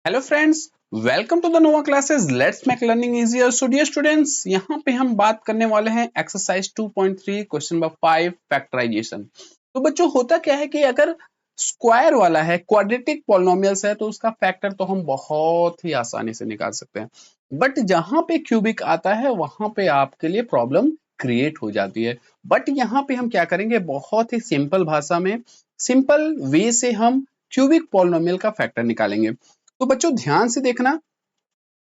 Hello friends, welcome to the Nova Classes. Let's make learning easier. So dear students, यहाँ पे हम बात करने वाले हैं एक्सरसाइज 2.3 क्वेश्चन नंबर 5 फैक्टराइजेशन। तो बच्चों, होता क्या है कि अगर स्क्वायर वाला है, क्वाड्रेटिक पॉलिनोमियल्स है, तो उसका फैक्टर तो हम बहुत ही आसानी से निकाल सकते हैं। बट जहां पे क्यूबिक आता है वहां पे आपके लिए प्रॉब्लम क्रिएट हो जाती है। बट यहाँ पे हम क्या करेंगे, बहुत ही सिंपल भाषा में, सिंपल वे से हम क्यूबिक पॉलिनोमियल का फैक्टर निकालेंगे। तो बच्चों ध्यान से देखना,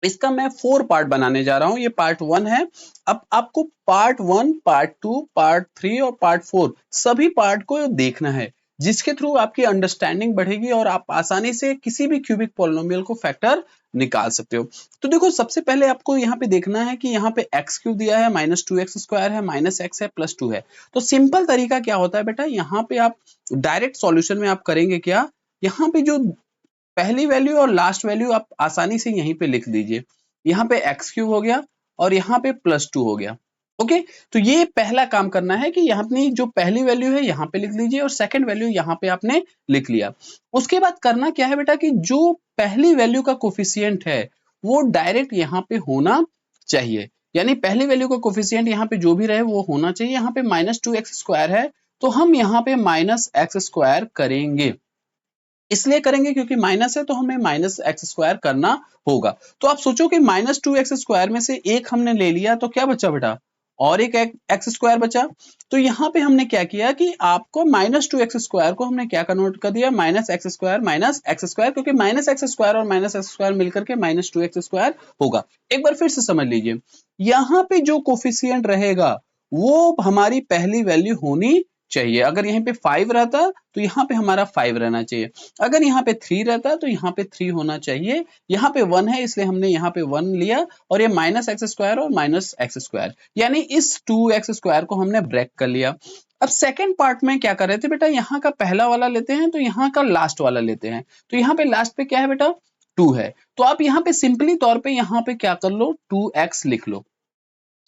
इसका मैं 4 पार्ट बनाने जा रहा हूं। ये पार्ट 1 है। अब आपको पार्ट 1, पार्ट 2, पार्ट 3 और पार्ट 4 सभी पार्ट को देखना है, जिसके थ्रू आपकी अंडरस्टैंडिंग बढ़ेगी और आप आसानी से किसी भी क्यूबिक पॉलिनोमियल को फैक्टर निकाल सकते हो। तो देखो, सबसे पहले आपको यहाँ पे देखना है कि यहाँ पे एक्स क्यूब दिया है, -2x² है, -x है, +2 है। तो सिंपल तरीका क्या होता है बेटा, यहाँ पे आप डायरेक्ट सॉल्यूशन में आप करेंगे क्या, यहाँ पे जो पहली वैल्यू और लास्ट वैल्यू आप आसानी से यहीं पे लिख दीजिए। यहाँ पे एक्स क्यूब हो गया और यहाँ पे +2 हो गया। ओके, तो ये पहला काम करना है कि यहाँ अपनी जो पहली वैल्यू है यहाँ पे लिख लीजिए और सेकंड वैल्यू यहाँ पे आपने लिख लिया। उसके बाद करना क्या है बेटा, कि जो पहली वैल्यू का कोफिशिएंट है वो डायरेक्ट यहाँ पे होना चाहिए। यानी पहली वैल्यू का कोफिशिएंट यहाँ पे जो भी रहे वो होना चाहिए। यहाँ पे -2x² है, तो हम यहाँ पे -x² करेंगे। इसलिए करेंगे क्योंकि माइनस है, तो हमें -x² करना होगा। तो आप सोचो कि -2x² में से एक हमने ले लिया, तो क्या बचा बेटा, और एक x² बचा। तो यहाँ पे हमने क्या किया कि आपको -2x² को हमने क्या कन्वर्ट कर दिया, -x², क्योंकि -x² और -x² मिलकर के -2x² होगा। एक बार फिर से समझ लीजिए, यहाँ पे जो कोफिशिएंट रहेगा वो हमारी पहली वैल्यू होनी चाहिए। अगर यहाँ पे 5 रहता तो यहाँ पे हमारा 5 रहना चाहिए। अगर यहाँ पे 3 रहता तो यहाँ पे 3 होना चाहिए। यहाँ पे 1 है, इसलिए हमने यहाँ पे 1 लिया और ये -x² और -x², यानी इस 2x² को हमने ब्रेक कर लिया। अब सेकंड पार्ट में क्या कर रहे थे बेटा, यहाँ का पहला वाला लेते हैं तो यहाँ का लास्ट वाला लेते हैं। तो यहाँ पे लास्ट पे क्या है बेटा, 2 है। तो आप यहाँ पे सिंपली तौर पे यहाँ पे क्या कर लो, 2x लिख लो।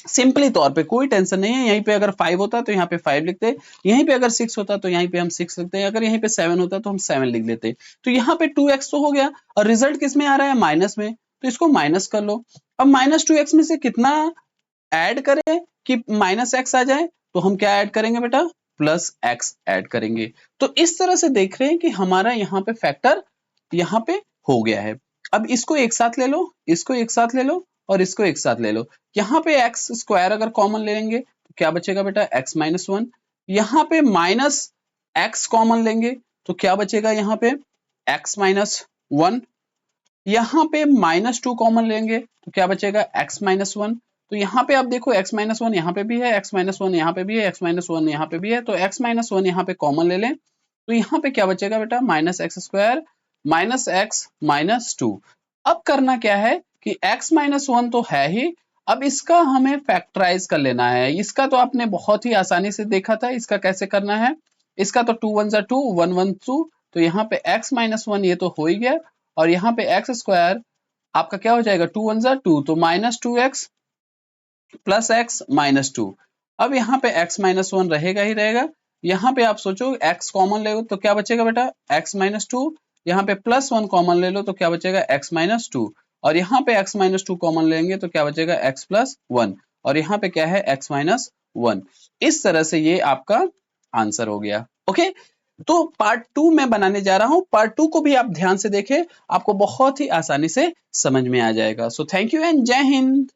सिंपली तौर पे, कोई टेंशन नहीं है। यहीं पे अगर 5 होता तो यहाँ पे 5 लिखते, यहीं पे अगर 6 होता तो यहीं पे हम 6 लिखते हैं, अगर यहीं पे 7 होता तो हम 7 लिख लेते। तो यहाँ पे 2x तो हो गया और रिजल्ट किस में आ रहा है, माइनस में, तो इसको माइनस कर लो। अब -2x में से कितना ऐड करें कि -x आ जाए, तो हम क्या ऐड करेंगे बेटा, +x ऐड करेंगे। तो इस तरह से देख रहे हैं कि हमारा यहाँ पे फैक्टर यहाँ पे हो गया है। अब इसको एक साथ ले लो, इसको एक साथ ले लो और इसको एक साथ ले लो। यहाँ पे x² अगर कॉमन ले लेंगे तो क्या बचेगा बेटा, x-1। यहाँ पे -x कॉमन लेंगे तो क्या बचेगा, यहाँ पे x-1। यहाँ पे -2 कॉमन लेंगे तो क्या बचेगा, x-1। तो यहाँ पे आप देखो, x-1 यहाँ पे भी है, x-1 यहाँ पे भी है, x-1 यहाँ पे भी है, तो x-1 यहाँ पे कॉमन ले लें तो यहाँ पे क्या बचेगा बेटा, -x², -x-2। अब करना क्या है कि x-1 तो है ही, अब इसका हमें फैक्टराइज कर लेना है। इसका तो आपने बहुत ही आसानी से देखा था, इसका कैसे करना है। इसका तो 2 1 2, 1 1 2, तो यहाँ पे x-1 ये तो हो ही गया और यहाँ पे x² आपका क्या हो जाएगा, 2 1 2, तो -2x प्लस x-2। अब यहाँ पे x-1 रहेगा ही रहेगा। यहाँ पे आप सोचो x कॉमन ले लो तो क्या बचेगा बेटा, x-2। यहाँ पे +1 कॉमन ले लो तो क्या बचेगा, x-2। और यहाँ पे x-2 कॉमन लेंगे तो क्या बचेगा, x+1। और यहाँ पे क्या है, x-1। इस तरह से ये आपका आंसर हो गया। ओके, तो पार्ट 2 मैं बनाने जा रहा हूं। पार्ट 2 को भी आप ध्यान से देखें, आपको बहुत ही आसानी से समझ में आ जाएगा। सो थैंक यू एंड जय हिंद।